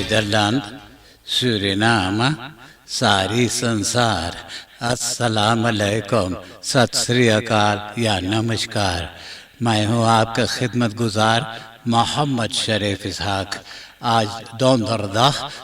Netherlands, Suriname, सारी संसार, अस्सलाम अलैकुम, सत श्री अकाल या नमस्कार। मैं हूँ आपका खिदमत गुजार मोहम्मद शरीफ इसहाक। आज दोनहर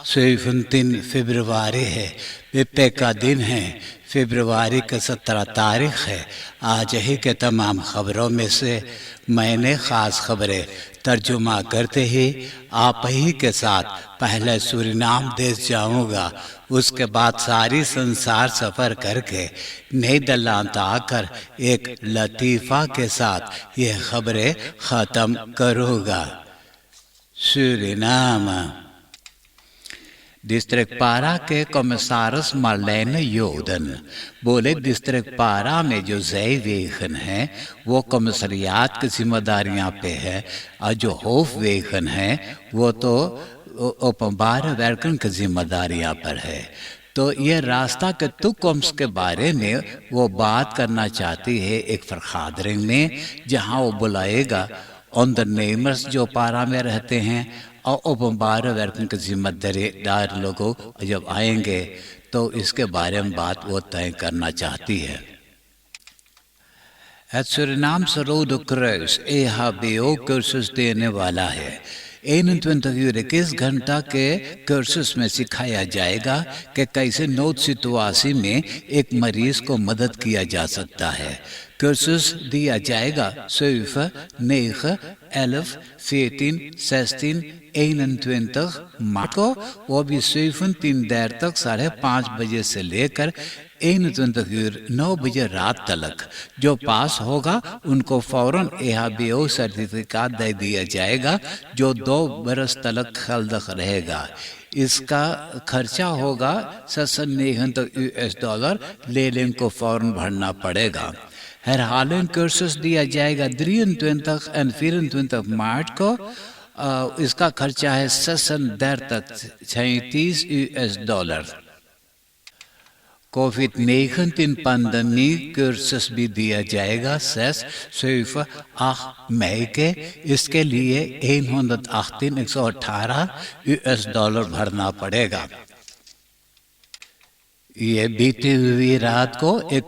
17 फरवरी है, पिप्पे का दिन है। फरवरी का 17 तारीख है। आज ही के तमाम खबरों में से मैंने ख़ास खबरें तर्जुमा करते ही आप ही के साथ पहले सूरीनाम देश जाऊंगा, उसके बाद सारी संसार सफ़र करके नीदरलैंड आकर एक लतीफ़ा के साथ ये खबरें ख़त्म करूँगा। सूरीनाम। डिस्ट्रिक्ट पारा के कमिसारस मार्लेन योदन बोले, डिस्ट्रिक्ट पारा में जो जय वेखन है वो कमिसरियात की जिम्मेदारियां पे है, और जो होफ वेखन है वो तो ओपनबार वर्कन की जिम्मेदारियां पर है। तो ये रास्ता के तुकम्स के बारे में वो बात करना चाहती है एक फरखादरिंग में, जहाँ वो बुलाएगा ऑनरनेमर्स जो पारा में रहते हैं और ओपनबार वर्कन के जिम्मेदार लोगों जब आएंगे तो इसके बारे में बात वो तय करना चाहती है। Suriname sarod cruise EHBO courses देने वाला है। 21 घंटा के कोर्सेस में सिखाया जाएगा कि कैसे नोट सितुआसी में एक मरीज को मदद किया जा सकता है। कोर्सेस दिया जाएगा 7, 9, 11, 14, 16, 21 मार्च को, वो भी 7:30 तक 5:30 बजे से लेकर 9 बजे रात तक। जो पास होगा उनको फौरन EHBO सर्टिफिकेट दे दिया जाएगा जो 2 बरस तक खलदक रहेगा। इसका खर्चा होगा $96 लेलिंग को फौरन भरना पड़ेगा। हर हाल कोर्सेस दिया जाएगा 23 और 24 मार्च को। इसका खर्चा है $36 कोविड-19 पैंडेमी कोर्सेस भी दिया जाएगा 7 मई के। इसके लिए $118 भरना पड़ेगा। ये बीती हुई रात को एक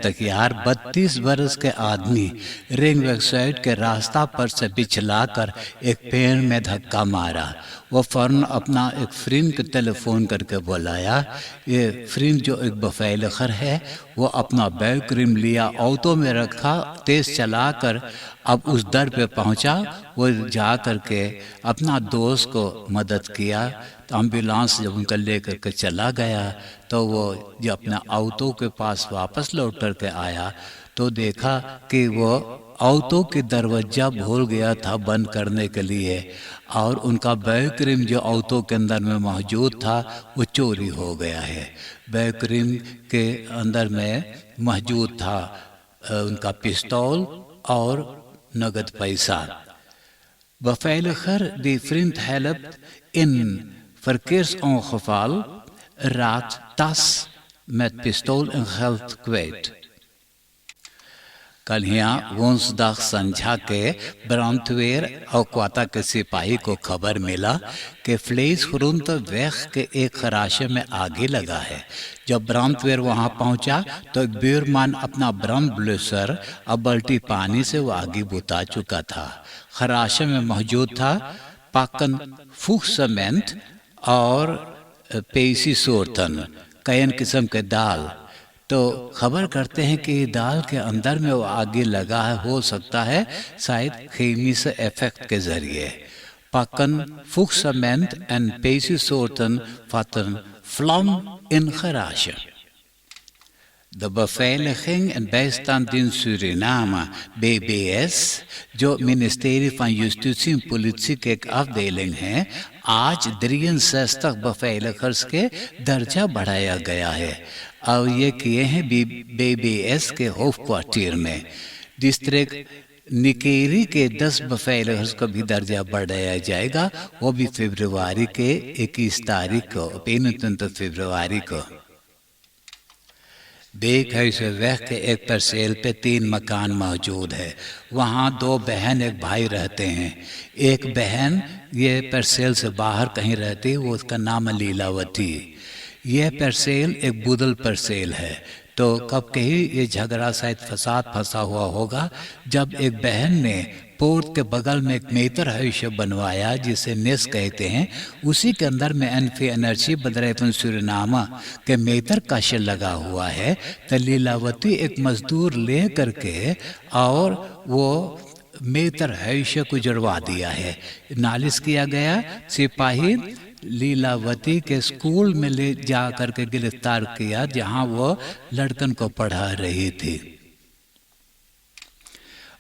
तैयार 32 बरस के आदमी रिंग वेबसाइट के रास्ता पर से बिछलाकर एक पेड़ में धक्का मारा। वो फौरन अपना एक फ्रेंड को टेलीफोन करके बुलाया। ये फ्रेंड जो एक बफेलखर है, वो अपना बैग क्रीम लिया, ऑटो में रखा, तेज चलाकर अब उस दर पे पहुंचा। वो जा करके अपना दोस्त को मदद किया। तो एम्बुलेंस जब उनका लेकर के चला गया तो वो जब अपना ऑटो के पास वापस लौट करके आया तो देखा कि वो ऑटो की दरवाजा भूल गया था बंद करने के लिए, और उनका बैग क्रीम जो ऑटो के अंदर में मौजूद था वो चोरी हो गया है। बैग क्रीम के अंदर में मौजूद था उनका पिस्तौल और नगद पैसा। Beveiligers die vriend helpt in verkeersongeval raakt tas met pistool en geld kwijt. कल यहाँ woensdag संझा के ब्रांडवेयर और क्वाता के सिपाही को खबर मिला कि फ्लेस खुरुंत वेख के एक खराशे में आगे लगा है। जब ब्रांडवेयर वहाँ पहुँचा तो एक ब्यूरमैन अपना ब्रम ब्लूसर और बाल्टी पानी से वो आगे बुता चुका था। खराशे में मौजूद था पाकन फूक सीमेंट और पेसी सोरतन, कयन किस्म के दाल। तो खबर करते हैं कि दाल के अंदर में वो आगे लगा है, हो सकता है शायद केमी से इफेक्ट के जरिए। पाकन फूक सीमेंट एंड पेसी सोरतन vatten vlam in garage. De Beveiliging en Bijstanddienst Suriname, BBS, जो ministerie van Justitie en Politie की एक afdeling है, आज 63 beveiligers के दर्जा बढ़ाया गया है और ये किए हैं BBS के होफ क्वार्टर में। डिस्ट्रिक्ट निकेरी के 10 beveiligers को भी दर्जा बढ़ाया जाएगा, वो भी फरवरी के 21 तारीख को, 21 फरवरी को। बेघर से वह के एक परसेल पे 3 मकान मौजूद है। वहाँ 2 बहन एक भाई रहते हैं। एक बहन ये परसेल से बाहर कहीं रहती, वो उसका नाम है लीलावती। यह परसेल एक बुदल परसेल है। तो कब कहीं ये झगड़ा शायद फसाद फंसा हुआ होगा, जब एक बहन ने पोर्ट के बगल में एक मेतर हविष्य बनवाया जिसे नेस कहते हैं। उसी के अंदर में एनफी एनर्जी बदरेतन सूर्यनामा के मेतर का शेल लगा हुआ है। तो लीलावती एक मजदूर ले करके और वो मेतर हविष्य को जुड़वा दिया है। नालिश किया गया। सिपाही लीलावती के स्कूल में ले जा करके गिरफ्तार किया जहां वो लड़कन को पढ़ा रही थी।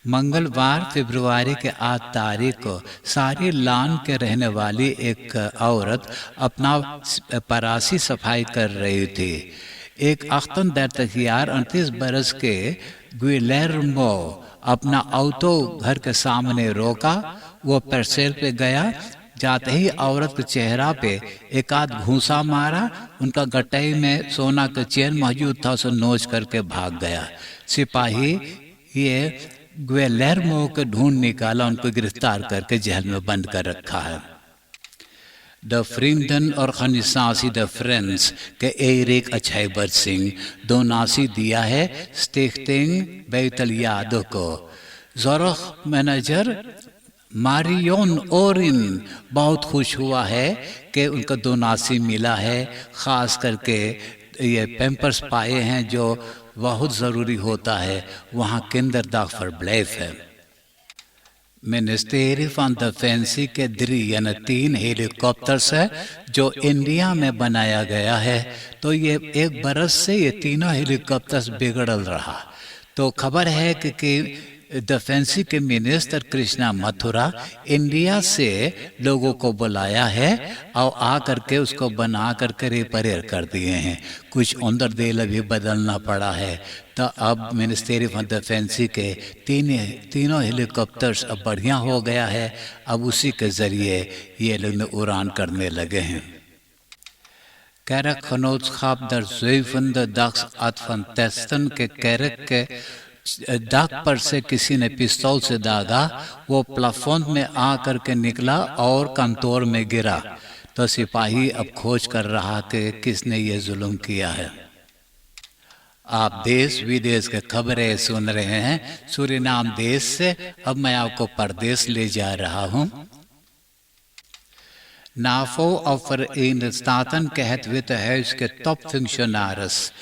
मंगलवार फरवरी के 8 तारीख को सारी लान के रहने वाली एक औरत अपना परासी सफाई कर रही थी। एक अख्तन दरतखियार 38 बरस के गुइलेर्मो अपना ऑटो घर के सामने रोका। वो परसेल पे गया। जाते ही औरत के चेहरा पे एक आध घूंसा मारा। उनका गट्टई में सोना का चेन मौजूद था, उसे नोच करके भाग गया। सिपाही ये ग्वेलेर्मो को ढूंढ निकाला, उनको गिरफ्तार करके जेल में बंद कर रखा है। द फ्रिंडन और खनिसासी द फ्रेंड्स के एरिक अछैबर सिंह दोनासी दिया है स्टिख्तिंग बैतलियाद को। ज़ोरख मैनेजर मारियोन ओरिन बहुत खुश हुआ है कि उनका दोनासी मिला है। ख़ास करके ये पैम्पर्स पाए हैं जो बहुत ज़रूरी होता है। वहाँ किंडरdag verblijf है। मिनिस्ट्री ऑफ डिफेंस के 3 हेलीकॉप्टर्स है जो इंडिया में बनाया गया है। तो ये 1 बरस से ये तीनों हेलीकॉप्टर्स बिगड़ल रहा। तो खबर है कि डिफेंस के मिनिस्टर कृष्णा मथुरा इंडिया से लोगों को बुलाया है और आ करके उसको बना करके रिपेयर कर दिए हैं। कुछ अंदर देल भी बदलना पड़ा है। तो अब मिनिस्ट्री ऑफ डिफेंस के तीनों हेलीकॉप्टर्स अब बढ़िया हो गया है। अब उसी के ज़रिए ये लोग उड़ान करने लगे हैं। कैरक खनोत्सखाब दर ज़ुइफन द दक्स अतफन तेस्तन के कैरक के दाग पर से किसी ने पिस्तौल से दागा। वो प्लेटफॉर्म में आ करके निकला और कंतोर में गिरा। तो सिपाही अब खोज कर रहा कि किसने ये जुल्म किया है। आप देश विदेश के खबरें सुन रहे हैं सूरीनाम देश से। अब मैं आपको परदेश ले जा रहा हूँ। NAVO of Verenigde Staten के het Witte Huis के टॉप फंक्शनर्स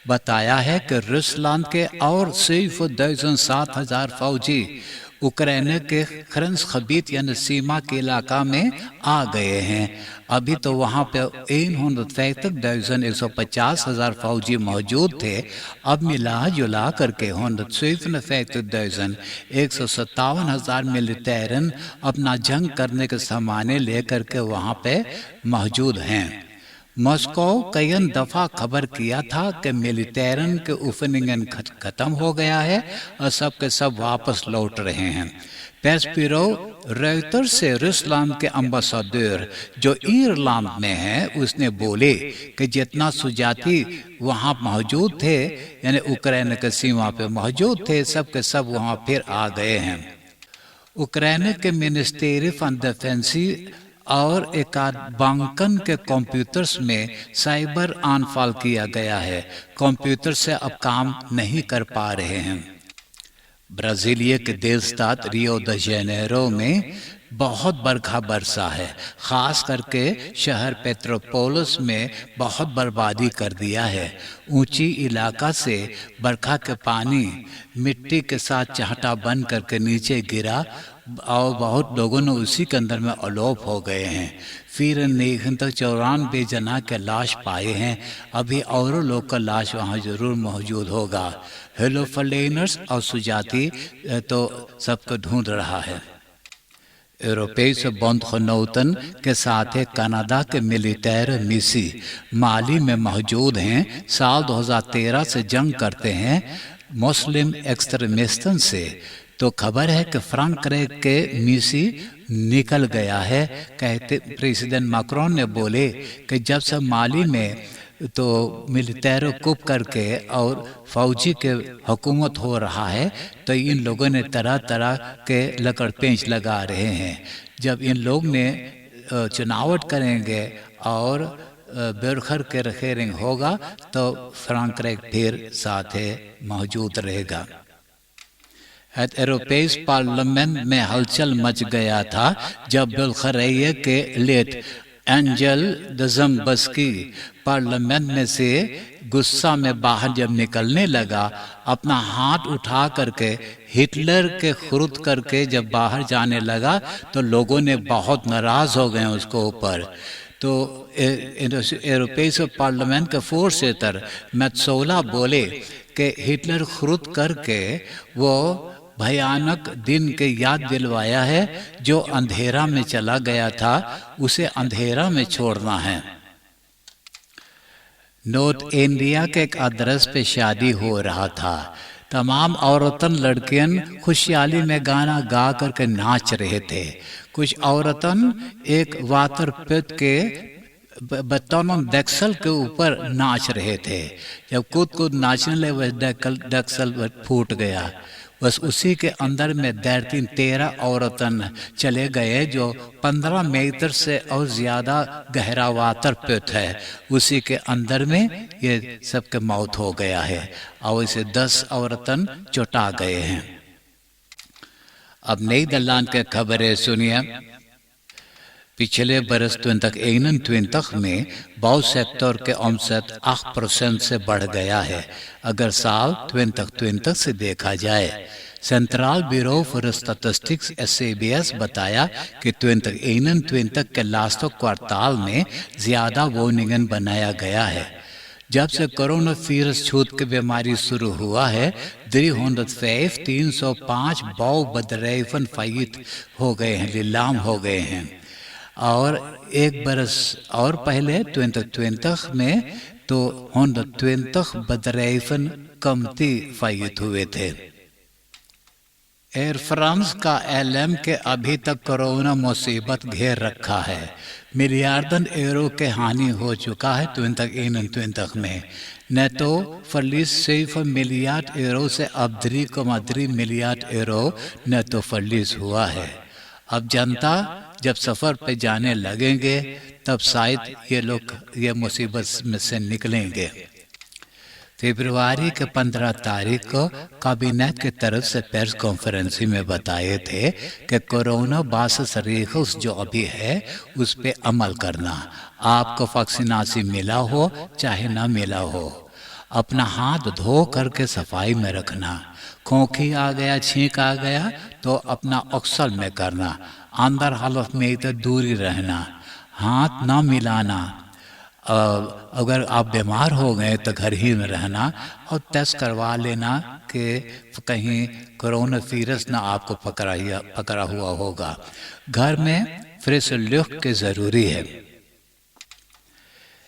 बताया है कि रूसलैंड के और 7,000 फौजी यूक्रेन के खरंस खबीत यानी सीमा के इलाका में आ गए हैं। अभी तो वहाँ पे 150,000 फौजी मौजूद थे। अब मिला जुला करके 157,000 मिलिटेरन अपना जंग करने के सामाने लेकर के वहाँ पे मौजूद हैं। मॉस्को कई दफ़ा खबर किया था कि मिलिटेरन के ओपनिंग खत्म हो गया है और सब के सब वापस लौट रहे हैं। पेस ब्यूरो रॉयटर्स से रूसलैंड के अम्बासडर जो आयरलैंड में है उसने बोले कि जितना सुजाती वहाँ मौजूद थे यानी यूक्रेन के सीमा पे मौजूद थे सब के सब वहाँ फिर आ गए हैं। यूक्रेन के मिनिस्ट्री ऑफ डिफेंस और एकाध बैंकन के कंप्यूटर्स में साइबर अनफॉल किया गया है। कंप्यूटर से अब काम नहीं कर पा रहे हैं। ब्राजीलिया के देशतात रियो द जेनेरो में बहुत बरखा बरसा है। ख़ास करके शहर पेट्रोपोलिस में बहुत बर्बादी कर दिया है। ऊंची इलाका से बरखा के पानी मिट्टी के साथ चहटा बन करके नीचे गिरा और बहुत लोगों ने उसी के अंदर में अलोप हो गए हैं। फिर 94 जना के लाश पाए हैं। अभी और लोग का लाश वहाँ ज़रूर मौजूद होगा। हेलोफलेनर्स और सुजाती तो सबको ढूंढ रहा है। यूरोपीय से बंदखनौतन के साथ है कनाडा के मिलिटेर मिसी माली में मौजूद हैं। साल 2013 से जंग करते हैं मुस्लिम एक्सट्रीमिस्टों से। तो खबर है कि फ्रांक्रेक के मिसी निकल गया है। कहते प्रेसिडेंट मैक्रोन ने बोले कि जब से माली में तो मिलिटेरो कूप करके और फौजी के हुकूमत हो रहा है, तो इन लोगों ने तरह तरह के लकड़ पेंच लगा रहे हैं। जब इन लोग ने चुनावट करेंगे और बेरखर के रखेरिंग होगा तो फ्रांक्राइक फिर साथ मौजूद रहेगा। यूरोपीय पार्लियामेंट में हलचल मच गया था जब बुल्गारिया के लेट एंजल डज़म्बस्की पार्लियामेंट में से गुस्सा में बाहर जब निकलने लगा, अपना हाथ उठा करके हिटलर के खुर्द करके जब बाहर जाने लगा तो लोगों ने बहुत नाराज हो गए उसको ऊपर। तो यूरोपीय पार्लियामेंट के फोर्सेटर मेत्सोला बोले कि हिटलर खुर्द करके वो भयानक दिन के याद दिलवाया है, जो अंधेरा में चला गया था उसे अंधेरा में छोड़ना है। नॉर्थ इंडिया के एक आदर्श पे शादी हो रहा था। तमाम औरतन लड़कियन खुशहाली में गाना गा करके नाच रहे थे। कुछ औरतन एक वातर पित के बतौन डेक्सल के ऊपर नाच रहे थे। जब कूद कूद नाचने लगे वह डेक्सल फूट गया। बस उसी के अंदर में 13 औरतन चले गए जो 15 मीटर से और ज़्यादा गहरा वातर पित है। उसी के अंदर में ये सबके मौत हो गया है और इसे 10 औरतन चुटा गए हैं। अब नीदरलैंड के खबरें सुनिए। पिछले बरस 2021 में बौद्ध सेक्टर के औसत 8% से बढ़ गया है। अगर साल 2020 से देखा जाए, central bureau for statistics SABS बताया कि 2021 के लास्ट क्वार्टाल में ज़्यादा वार्निंगन बनाया गया है। जब से कोरोना वायरस छूत की बीमारी शुरू हुआ है, 305 बौद्ध बदरेफन फाइट हो गए हैं, नीलाम हो गए हैं। और एक बरस और पहले 2020 में तो 120 बदरेफन कमती फाइट हुए थे। एयर फ्रांस का LM के अभी तक कोरोना मुसीबत घेर रखा है। मिलियार्डन यूरो के हानि हो चुका है 2021 में। नेटो फर्लिस 6 मिलियन यूरो से अब 3,3 मिलियन यूरो नेटो फर्लिस हुआ है। अब जनता जब सफ़र पे जाने लगेंगे तब शायद ये लोग ये मुसीबत में से निकलेंगे। फरवरी के 15 तारीख को कैबिनेट की तरफ से प्रेस कॉन्फ्रेंस में बताए थे कि कोरोना वायरस जो अभी है उस पे अमल करना। आपको वैक्सीनेशन मिला हो चाहे ना मिला हो, अपना हाथ धो करके सफाई में रखना। खोखी आ गया, छींक आ गया तो अपना ऑक्सल में करना। अंदर हालत में तो दूरी रहना, हाथ ना मिलाना। अगर आप बीमार हो गए तो घर ही में रहना और टेस्ट करवा लेना कि कहीं कोरोना वायरस ना आपको पकड़ा हुआ होगा। घर में फ्रेश लुक के ज़रूरी है।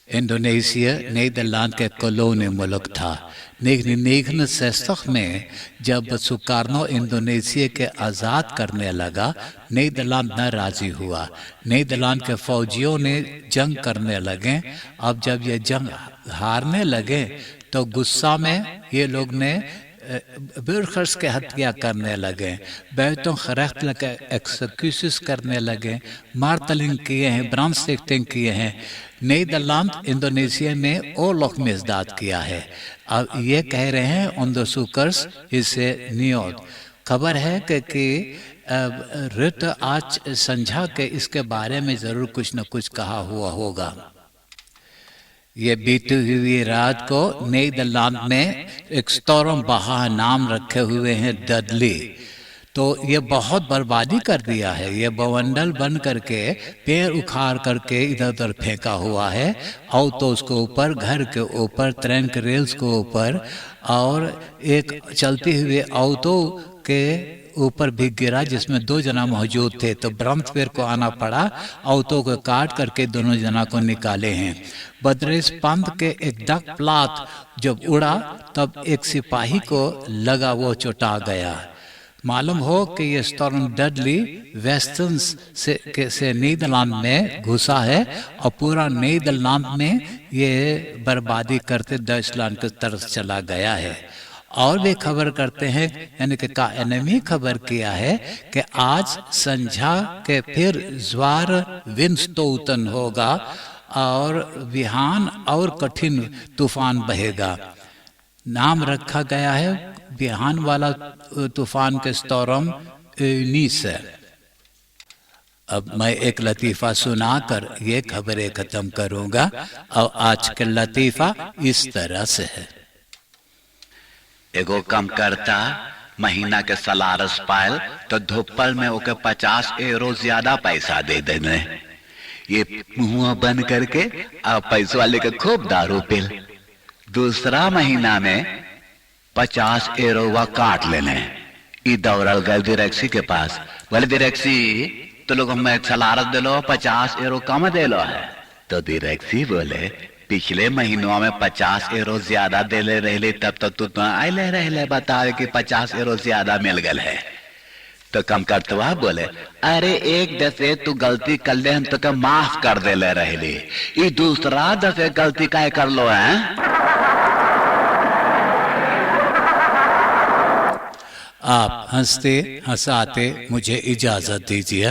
इंडोनेशिया नीदरलैंड के कॉलोनी मुल्क था। 1969 में जब सुकार्नो इंडोनेशिया के आज़ाद करने लगा, नीदरलैंड न राजी हुआ। नीदरलैंड के फौजियों ने जंग करने लगे। अब जब ये जंग हारने लगे तो गुस्सा में ये लोग ने बुर्खर्स के हत्या करने लगे, बैतों खरख्त लगे, एक्सक्यूज़ करने लगे, मार्टलिंग किए हैं, ब्रांडस्टिक्टिंग किए हैं। नीदरलैंड इंडोनेशिया में ओलख मिसदाद किया है। अब ये कह रहे हैं onderzoekers इसे नियोद। खबर है कि रुट आज संझा के इसके बारे में ज़रूर कुछ न कुछ कहा हुआ होगा। ये बीती हुई रात को नीदरलैंड में एक स्टॉर्म बहा नाम रखे हुए हैं डडली, तो ये बहुत बर्बादी कर दिया है। ये बवंडल बन करके पेड़ उखाड़ करके इधर उधर फेंका हुआ है, ऑटोस के ऊपर, घर के ऊपर, ट्रेन के रेल्स के ऊपर, और एक चलती हुई ऑटो के ऊपर भी गिरा जिसमें 2 जना मौजूद थे। तो ब्रह्मस्वेर को आना पड़ा, ऑटो को काट करके दोनों जना को निकाले हैं। बद्रेस पंथ के एक डक प्लाट जब उड़ा तब एक सिपाही को लगा वो चोटा गया। मालूम हो कि ये स्टॉर्म डडली वेस्टर्न से नीदरलैंड में घुसा है और पूरा नीदरलैंड में ये बर्बादी करते डचलैंड की तरफ चला गया है। और वे खबर करते हैं, यानी कि का एनमी खबर किया है कि आज संझा के फिर ज्वार विंडस्टोटन होगा और विहान और कठिन तूफान बहेगा। नाम रखा गया है विहान वाला तूफान के स्टॉर्म यूनिस है। अब मैं एक लतीफ़ा सुनाकर ये खबरें ख़त्म करूँगा और आज का लतीफ़ा इस तरह से है। एगो कम करता महीना के सलारस पायल तो धोपल में ओके 50 यूरो ज्यादा पैसा दे देने। ये मुंह बंद करके अब पैसों वाले के खूब दारू पिल। दूसरा महीना में 50 यूरो वह काट लेने। ई दौड़ल गए दिरेक्सी के पास, बोले दिरेक्सी तो लोग हमें सलारस दे लो 50 यूरो कम दे लो है। तो दिरेक्सी बोले पिछले महीनों में 50 यूरो ज्यादा दे ले रहे, तब तो तू आए ले रहे बताए कि 50 यूरो ज्यादा मिल गल है। तो कम करतवा बोले अरे एक दफे तू गलती कर ले हम तो माफ कर दे ले रहे, ये दूसरा दफे गलती का कर लो है। आप हंसते हंसाते मुझे इजाजत दीजिए।